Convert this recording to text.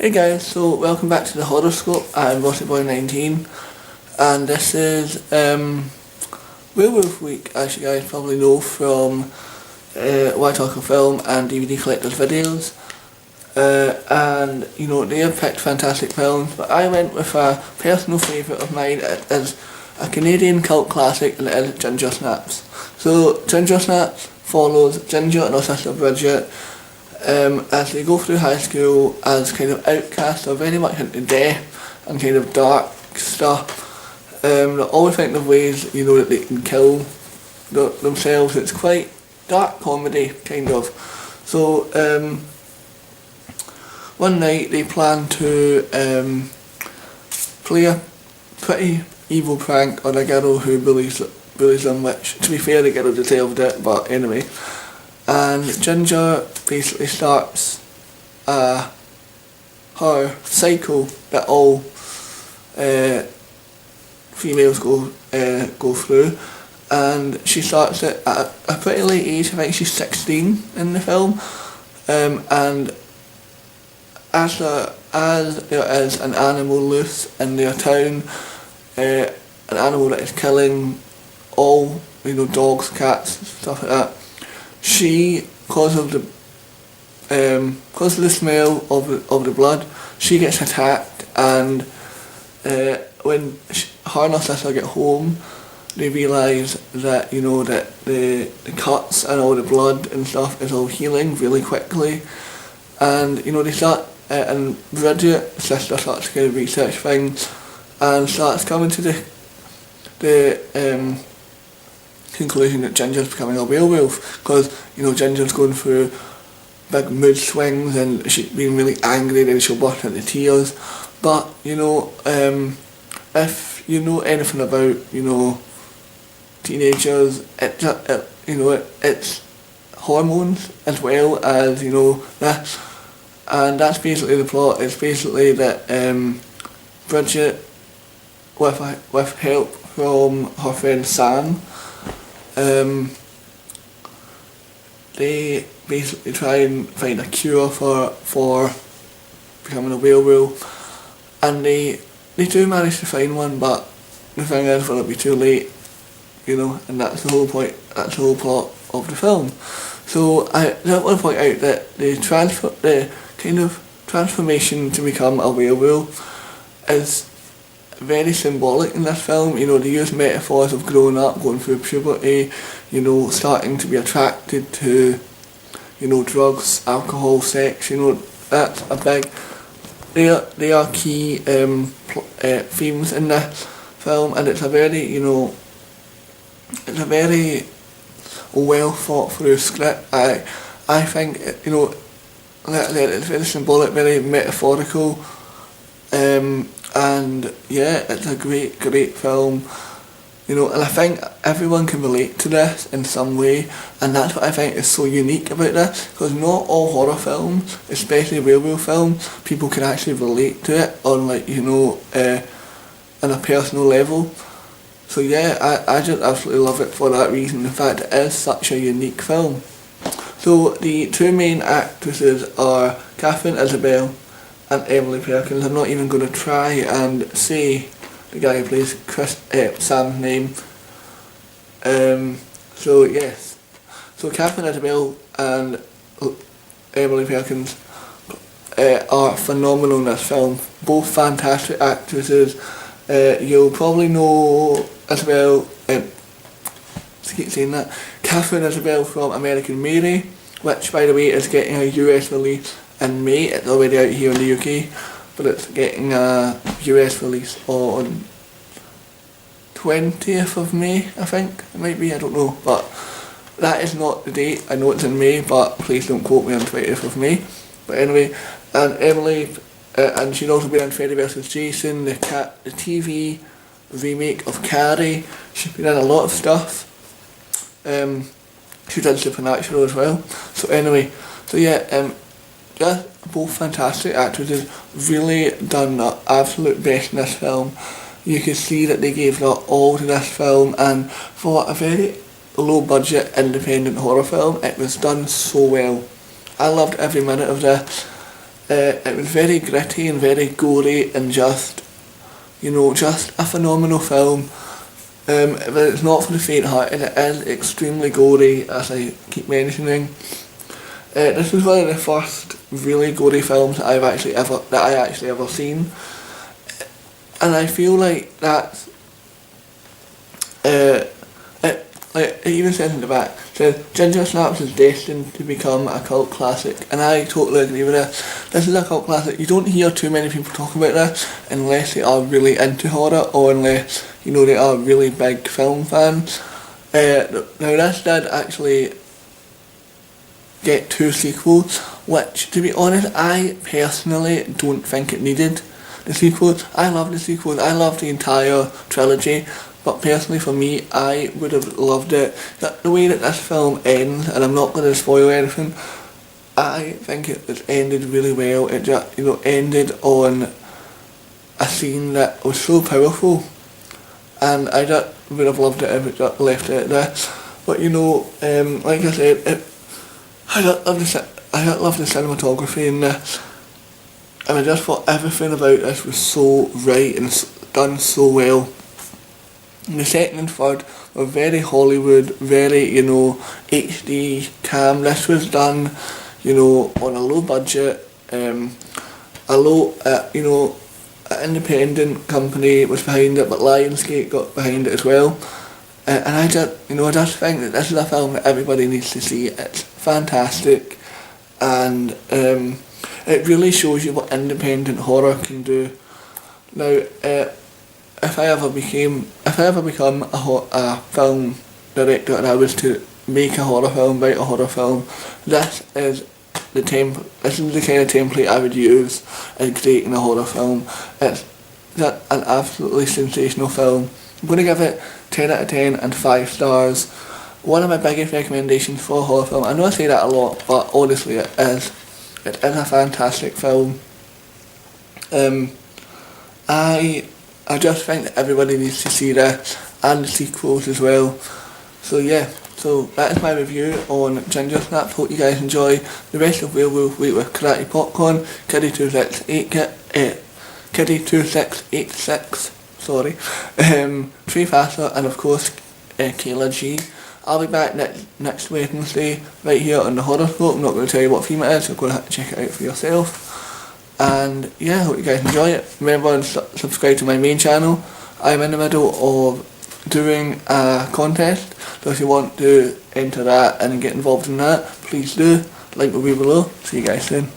Hey guys, so welcome back to the Horoscope. I'm RosseeBoy19 and this is Werewolf Week, as you guys probably know from Why Talk of Film and DVD Collectors videos. And you know, they have picked fantastic films, but I went with a personal favourite of mine. It is a Canadian cult classic, and it is Ginger Snaps. So Ginger Snaps follows Ginger and her sister Bridget as they go through high school as kind of outcasts. They're very much into death and kind of dark stuff. They're always thinking of ways, you know, that they can kill themselves. It's quite dark comedy, kind of. So one night they plan to play a pretty evil prank on a girl who bullies them, which, to be fair, the girl deserved it, but anyway. And Ginger basically starts her cycle that all females go through, and she starts it at a pretty late age. I think she's 16 in the film, and as there is an animal loose in their town, an animal that is killing all, you know, dogs, cats, stuff like that. She, because of the smell of the blood, she gets attacked, and when her and her sister get home, they realise that, you know, that the cuts and all the blood and stuff is all healing really quickly, and you know, they start and Bridget's sister starts to kind of research things and starts coming to the conclusion that Ginger's becoming a werewolf, because, you know, Ginger's going through big mood swings and she's being really angry, then she'll burst into tears. But, you know, if you know anything about, you know, teenagers, it's hormones as well as, you know, this. And that's basically the plot. It's basically that Bridget, with help from her friend Sam, they basically try and find a cure for becoming a werewolf, and they do manage to find one, but the thing is, will it be too late, you know, and that's the whole point, that's the whole plot of the film. So I want to point out that the kind of transformation to become a werewolf is very symbolic in this film. You know, they use metaphors of growing up, going through puberty, you know, starting to be attracted to, you know, drugs, alcohol, sex. You know, that's a big. They are key themes in this film, and it's a very, you know, it's a very well thought through script. I think, you know, it's very symbolic, very metaphorical. And yeah, it's a great film, you know, and I think everyone can relate to this in some way, and that's what I think is so unique about this, because not all horror films, especially werewolf films, people can actually relate to it on, like, you know, on a personal level. So yeah, I just absolutely love it for that reason, the fact it is such a unique film. So the two main actresses are Catherine Isabelle and Emily Perkins. I'm not even going to try and say the guy who plays Sam's name. So yes, so Catherine Isabelle and Emily Perkins are phenomenal in this film. Both fantastic actresses. You'll probably know Isabelle, I keep saying that, Catherine Isabelle from American Mary, which by the way is getting a US release in May. It's already out here in the UK, but it's getting a US release on 20th of May, I think it might be, I don't know, but that is not the date. I know it's in May, but please don't quote me on 20th of May. But anyway, and Emily, and she'd also been in Freddy vs Jason, the TV remake of Carrie. She's been in a lot of stuff. She did Supernatural as well. So anyway, so yeah, just both fantastic actresses, really done the absolute best in this film. You could see that they gave their all to this film, and for a very low budget independent horror film, it was done so well. I loved every minute of this. It was very gritty and very gory and just, just a phenomenal film. But it's not for the faint-hearted. It is extremely gory, as I keep mentioning. This was one of the first really gory films that I actually ever seen, and I feel like that's it even says in the back, says Ginger Snaps is destined to become a cult classic, and I totally agree with that. This is a cult classic. You don't hear too many people talk about this unless they are really into horror, or unless they are really big film fans. Now this did actually get 2 sequels, which, to be honest, I personally don't think it needed the sequels. I love the sequels. I love the entire trilogy. But personally for me, I would have loved it. The way that this film ends, and I'm not going to spoil anything, I think it was ended really well. It just, ended on a scene that was so powerful, and I just would have loved it if it just left it there. But like I said, I just love the cinematography in this, and I just thought everything about this was so right and done so well. The second and third were very Hollywood, very, HD cam. This was done, on a low budget, an independent company was behind it, but Lionsgate got behind it as well. And I just think that this is a film that everybody needs to see. It's fantastic, and it really shows you what independent horror can do. Now, if I ever become a film director and I was to make a horror film, write a horror film, this is the kind of template I would use in creating a horror film. It's just an absolutely sensational film. I'm going to give it 10 out of 10 and 5 stars. One of my biggest recommendations for a horror film. I know I say that a lot, but honestly it is. It is a fantastic film. I just think that everybody needs to see this, and the sequels as well. So yeah, so that is my review on Ginger Snaps. Hope you guys enjoy the rest of Werewolf Week with Karate Popcorn, Kitty2686, sorry, Tree Faster, and of course Kayla G. I'll be back next Wednesday right here on the Horoscope. I'm not going to tell you what theme it is, so you're going to have to check it out for yourself. And yeah, hope you guys enjoy it. Remember to subscribe to my main channel. I'm in the middle of doing a contest, so if you want to enter that and get involved in that, please do. Link will be below. See you guys soon.